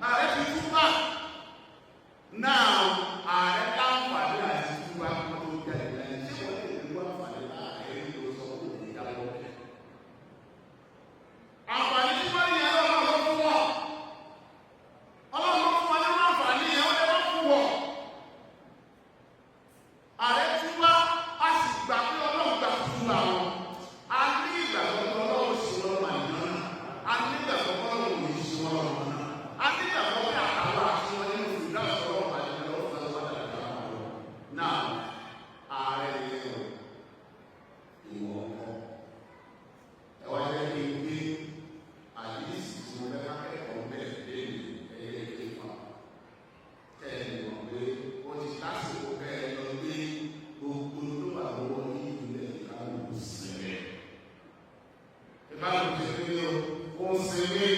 ààrẹ ti túbà náà ààrẹ láǹfààní àti túbà kó tó jáde lẹ́yìn tí wọ́n lè ní wọ́n àǹfààní láàrẹ ní ló sọ fún òní ìdáwọ́ àǹfààní tí wọ́n yẹ lọ́wọ́ ló fún wọn ọlọ́run ló fún wọn nínú àǹfààní yẹn ó lè wọ́n fún wọn ààrẹ túbà a sì gbà pé ọlọ́run gbà fún àwọn a ní ìgbàgbọ́ pé ọlọ́run sì wọ́n máa yàn án a ní ìgbàgbọ́ pé ọlọ́run ò ní sí wọn lọ́wọ́ náà a ní ìgbàgbọ́ pé àtàwọn àti wọn nínú ìdájọ́ ọlọ́run àti ọlọ́run fẹ́ wọ́n dàgbà wọn náà ààrẹ yẹn ìwọ ọkọ ẹ wá jẹ́ kí n gbé àdìsí tí mo fẹ́ kákẹ́kọ̀ọ́ bẹ́ẹ̀ léèrè ẹ̀yẹ ìfà tẹ́lẹ̀ mọ̀ pé ó ti lásìkò bẹ́ẹ̀ lọ gbé gbogbo tó wà lọ́wọ́ ní ìpínlẹ̀ ìkàlù sílẹ̀. ìkàlù sílẹ̀ ó ń sinmi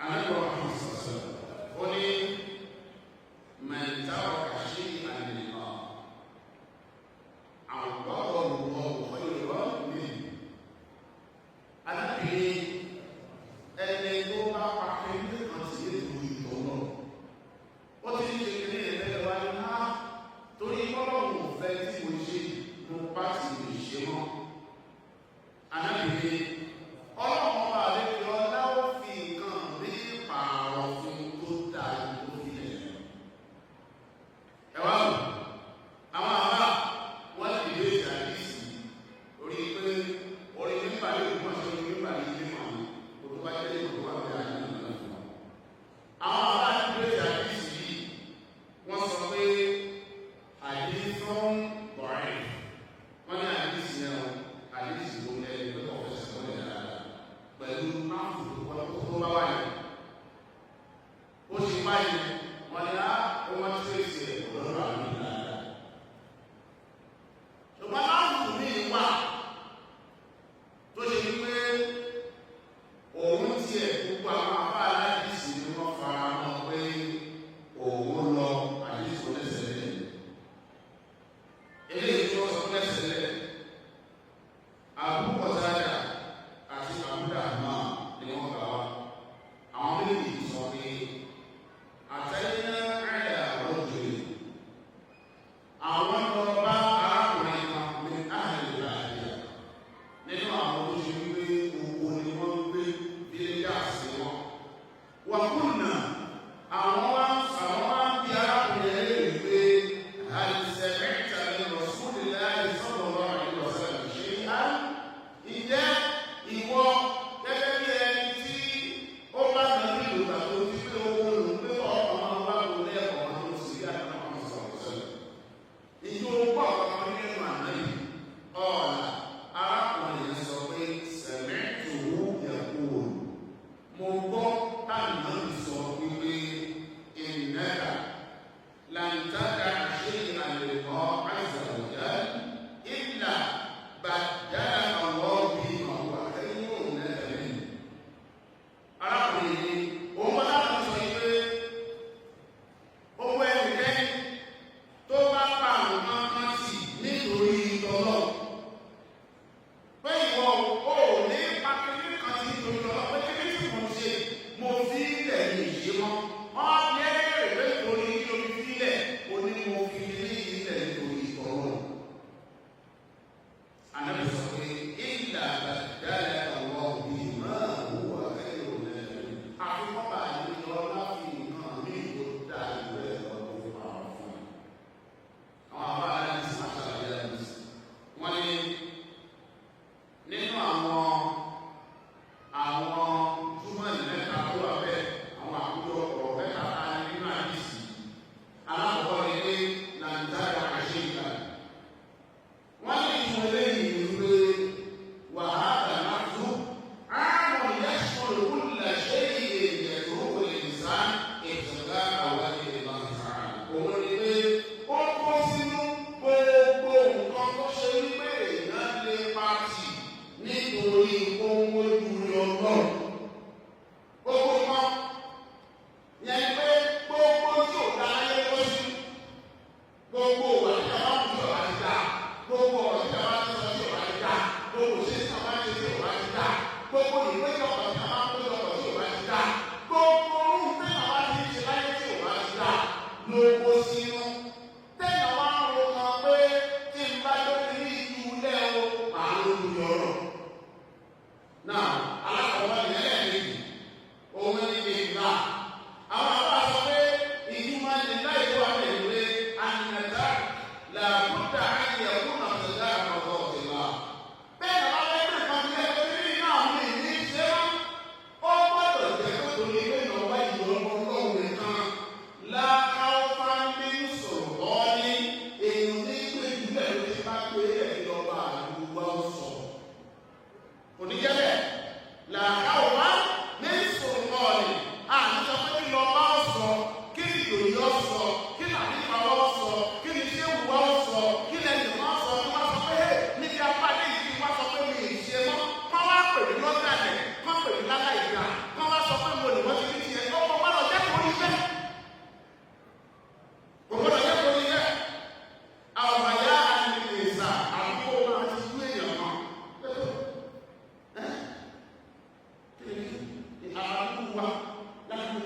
àlejò àwọn sọ̀sọ̀ ó ní mẹ́ta ọ̀kà ṣe àlejò àwọn ọ̀rọ̀ ọ̀pọ̀ ìrọ̀ mi. alábìrin ẹni tó bá pàṣẹ ní kan sí ètò ìtọ́ náà ó ti ń ṣe kí ní ẹ̀fẹ́ wa ní ná torí ọlọ́run ò fẹ́ tí mo ṣe mo bá sì lè ṣe mọ́. alábìrin ọlọ́run ọba àlejò ọlá ó fi nǹkan ní pààrọ̀ fún tó dáa tó fi lẹ̀. ẹ wá wò àwọn àbá wọn ti lè ṣàdísì orí pé orí nípa yóò mọ̀ ṣe orí nípa yìí ní mọ̀ ní kò tó bá jẹ́ ìmọ̀ tó wà ní àyè náà lọ́wọ́ fún wọn. àwọn àbá ti lè ṣàdísì yìí wọ́n sọ pé àdínsán bọ̀rẹ̀ wọ́n ní àdínsì yẹn àdínsì tó ń lẹ́yìn pé ọ̀fẹ́ sọ̀rọ̀ yẹn dáadáa pẹ̀lú máàpù tó bá wà yẹn. ó ṣe báyìí wọ́n ní á ó wọ́n ti fèsì ẹ̀ lọ́rọ̀ àmì dáadáa. ṣùgbọ́n máàpù mi wà tó ṣe pé òun tiẹ̀ gbogbo àwọn afá aládìsí ni wọ́n fara mọ́ pé òun lọ àdìsí oníṣẹ̀lẹ̀ eléyìí tí wọ́n sọ pé ẹsẹ̀lẹ̀ àbúkọ̀tájà àti àbúdàmá ni wọ́n gbà wá àwọn méjì sọ pé àtẹ́yìn àyà lọ́jọ́ àwọn lọ bá arákùnrin kan ní àhàlẹ̀ àyà nínú àwọn tó ṣe wípé owó ni wọ́n ń gbé fílíàsì wọn wọ́n kùnà àwọn wá ń bí arákùnrin ẹlẹ́rìí pé àìsẹ̀mẹ́ta ní Rasulullahi sallallahu alaihi wasallam ṣe á ìjẹ́ ìwọ gẹ́gẹ́ bí ẹni tí ó bá nàbí ìlúgbà tó ti pé owó lòún pé ọkọ̀ máa wá kó lẹ́ẹ̀kọ́ máa tó sì yá àwọn ọmọ sọ̀rọ̀ sẹ́lẹ̀ ìjọ owó àkọ́kọ́ nínú àná yìí ọ̀la arákùnrin yẹn sọ pé sẹ̀mẹ́tò owó yẹ̀kú mo gbọ́ táàmù náà sọ wípé ìnáyà làǹtàkà ṣe àlèkọ́ àìsàwòjá ìlà bàjá àwọn bí àwọn àtẹ́yìn òun lẹ́tẹ̀lẹ́. arákùnrin yìí òun wọ́n láti sọ pé owó ẹnikẹ́ni tó bá pa àwọn kankan sí nítorí ìtọ́lọ́ pé ìwọ ò ní pàkínní kan sí nítorí ìtọ́lọ́ pé kí ní tí mo ṣe mo fi ilẹ̀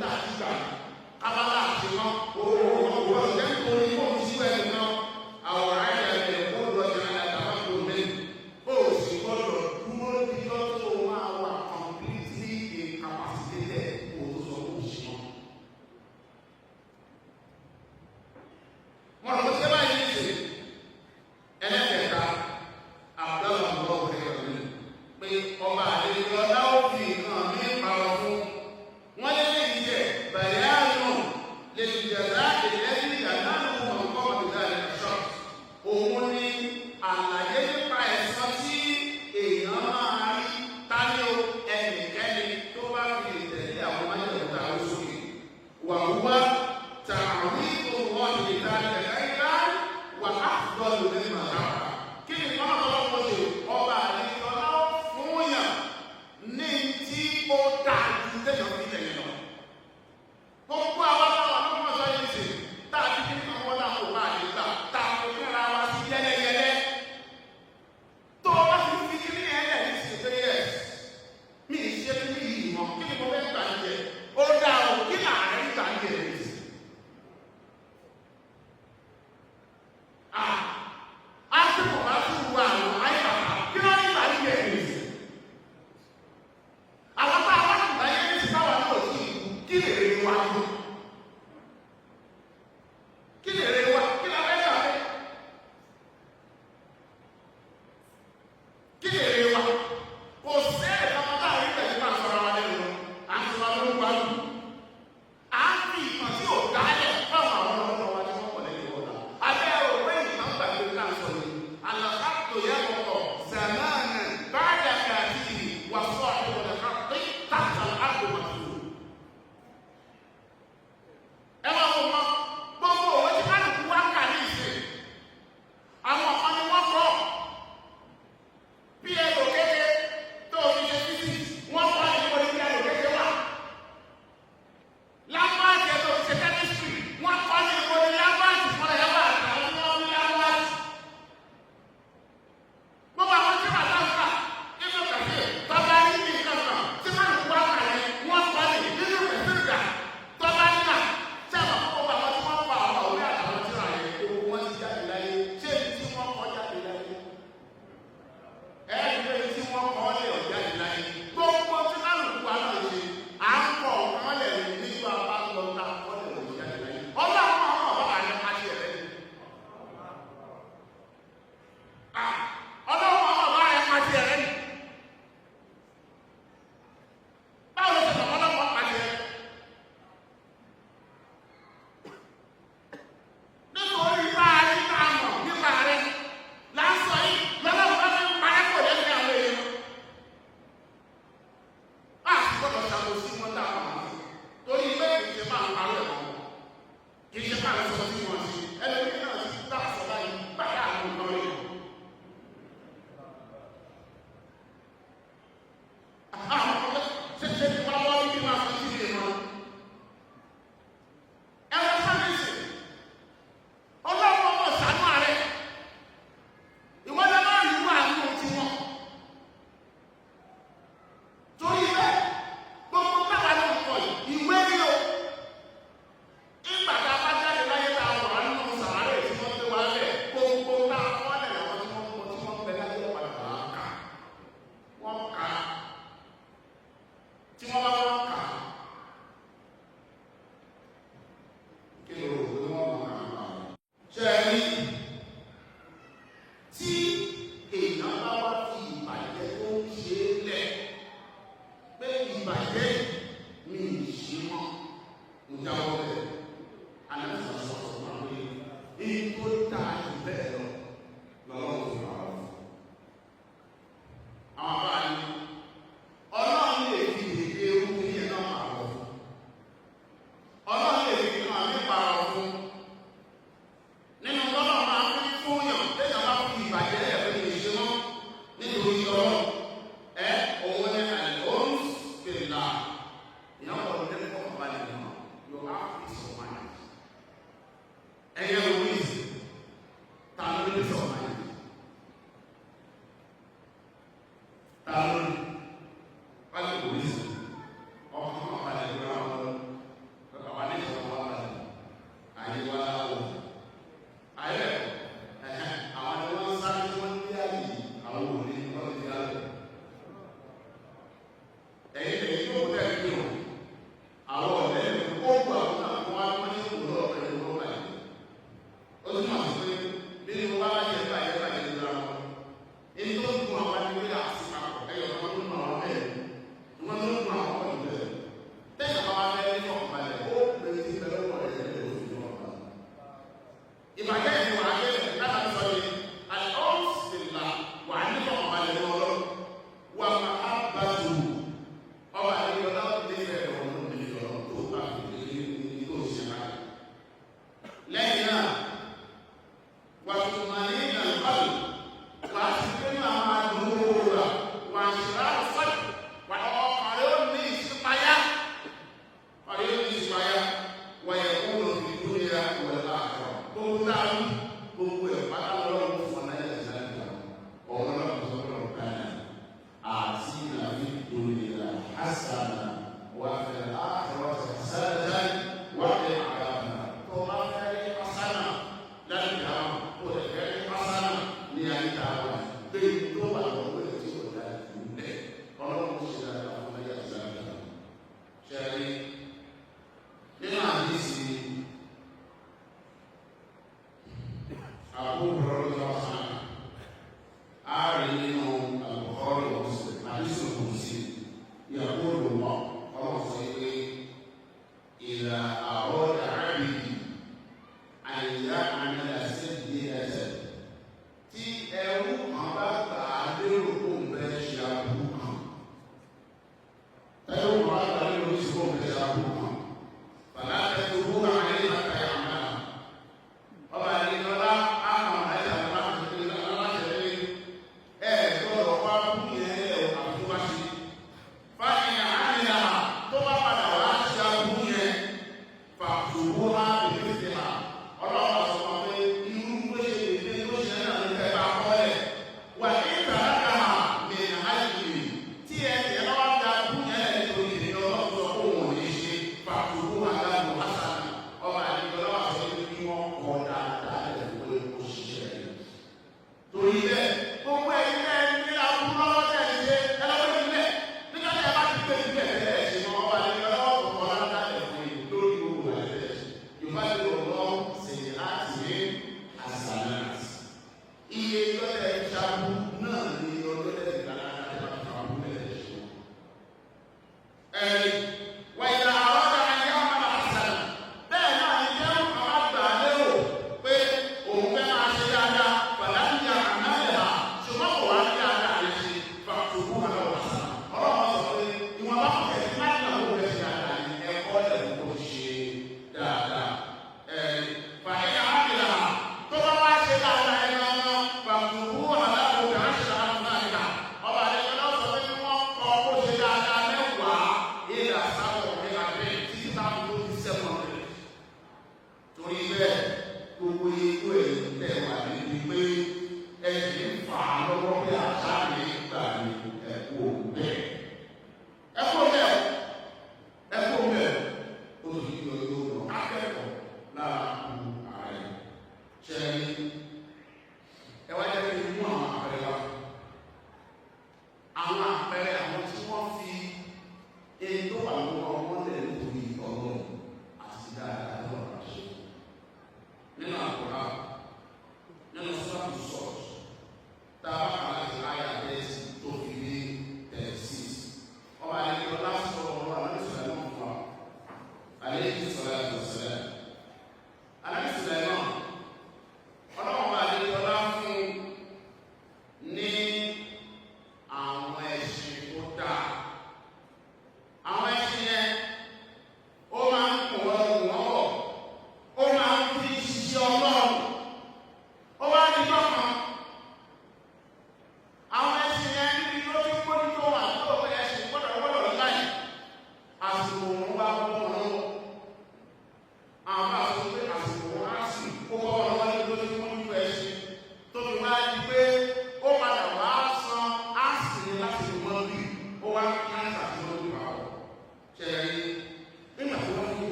tá a ti gbà abala àti wọn òwò ọ̀jẹ̀ nítorí kó o sí ẹni náà àwòrán ayẹyẹ kó lọ jẹ àtàwọn tó mẹ́rin ó sì gbọ́dọ̀ dúró dídọ́ tó máa wà completely incapacitated kó o sọ kó o sí wọn. wọn lọ sí báyìí ní ìsìn ẹlẹ́kẹ̀ẹ́ta àbúrò àbúrò ọ̀rẹ́ mi pé ọba àlejò ọlá òfin nǹkan mi pàrọ̀ fún wọn lé lè jẹ bẹ̀rẹ̀ àánú lè jẹ̀dá ìlẹ́yìn ìyàtọ̀ àwọn ọmọ ọmọ ìdá ẹ̀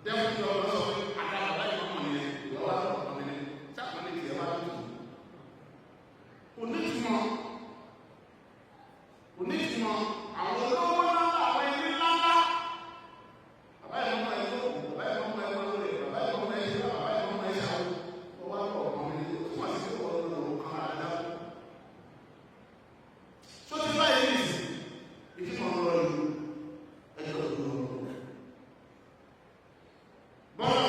dẹ́kun tó lọ sọ pé àdàbàdà yìí ọmọ yẹn ìwọ́n wá lọ́wọ́ ọmọ yẹn sápẹ́ ní tiẹ̀ wá tó tù. Onítùmọ̀ àwọn olówó ńlá àwọn ẹni ńláńlá bàbá yẹn mọ ẹni tó kù bàbá yẹn mọ ẹni tó lè bàbá yẹn mọ ẹni tó bàbá yẹn mọ ẹni tó tó wá lọ ọmọ mi tó túmọ̀ sí pé wọ́n lọ kàn án dá. Tó ti báyìí nìyí ìdí kan lọ lù ẹjọ́ tó lọ. Bọ́lá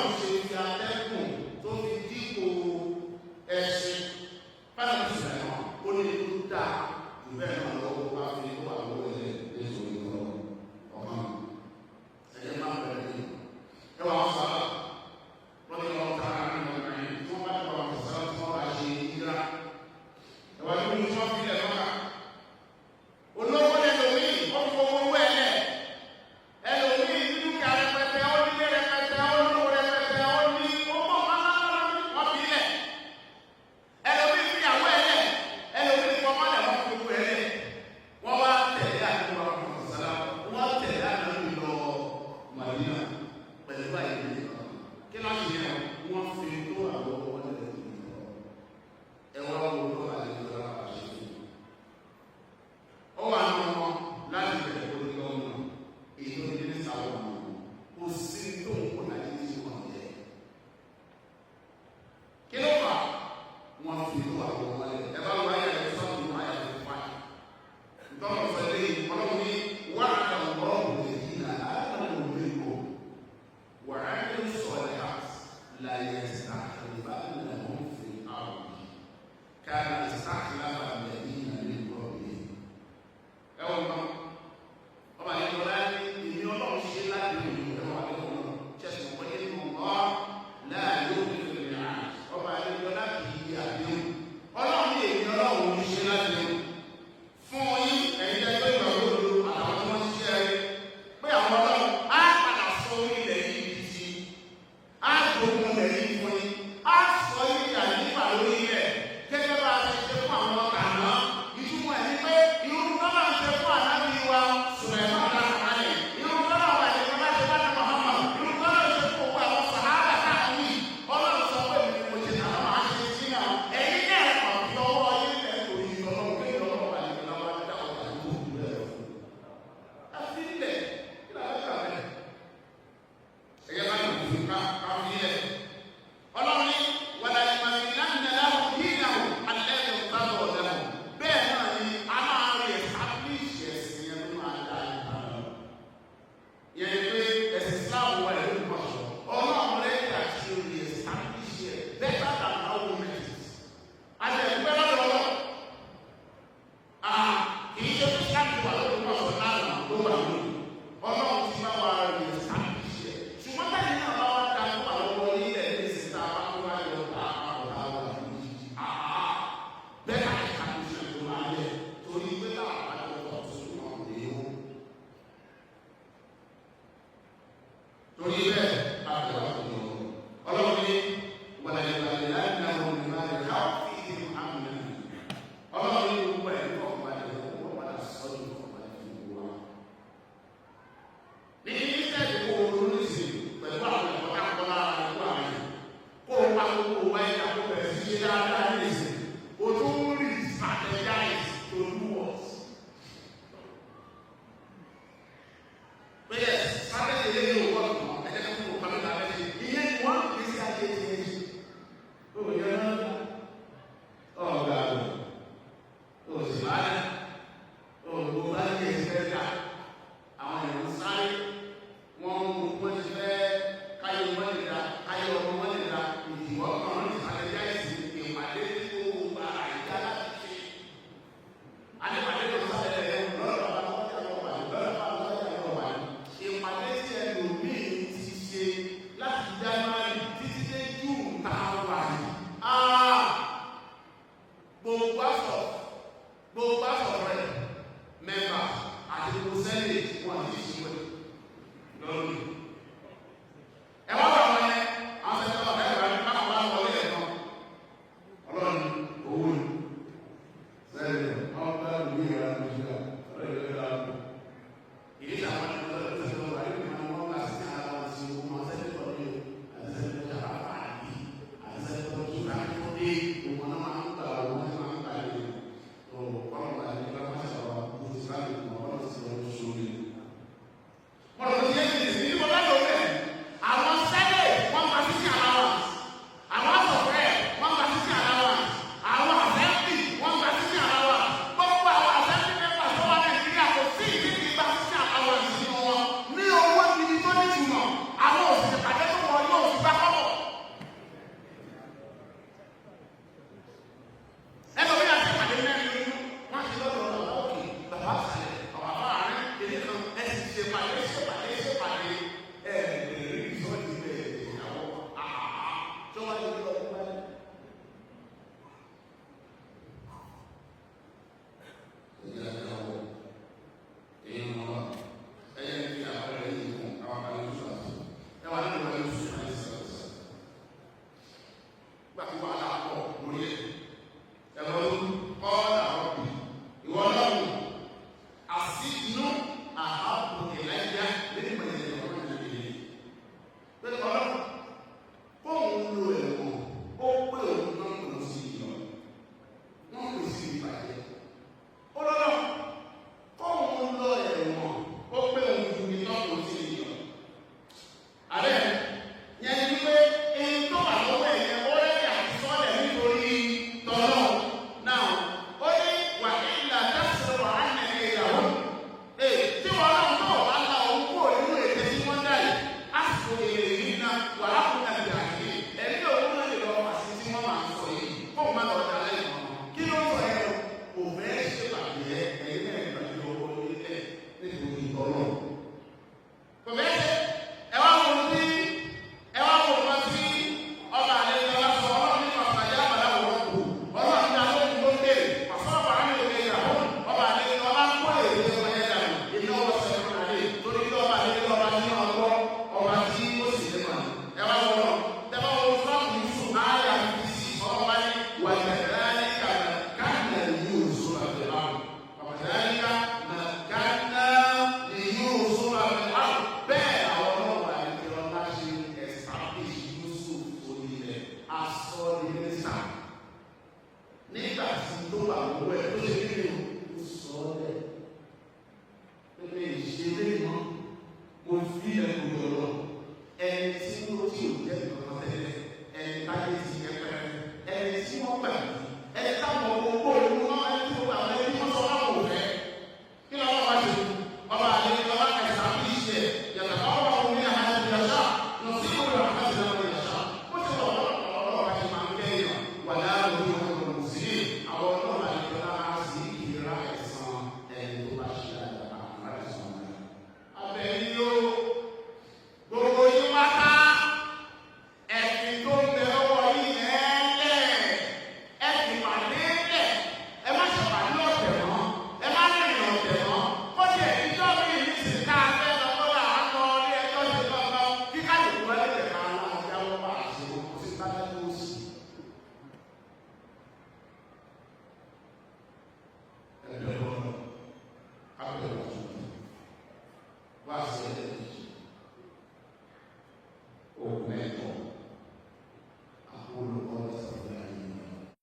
tí ò jẹ́ ìjọba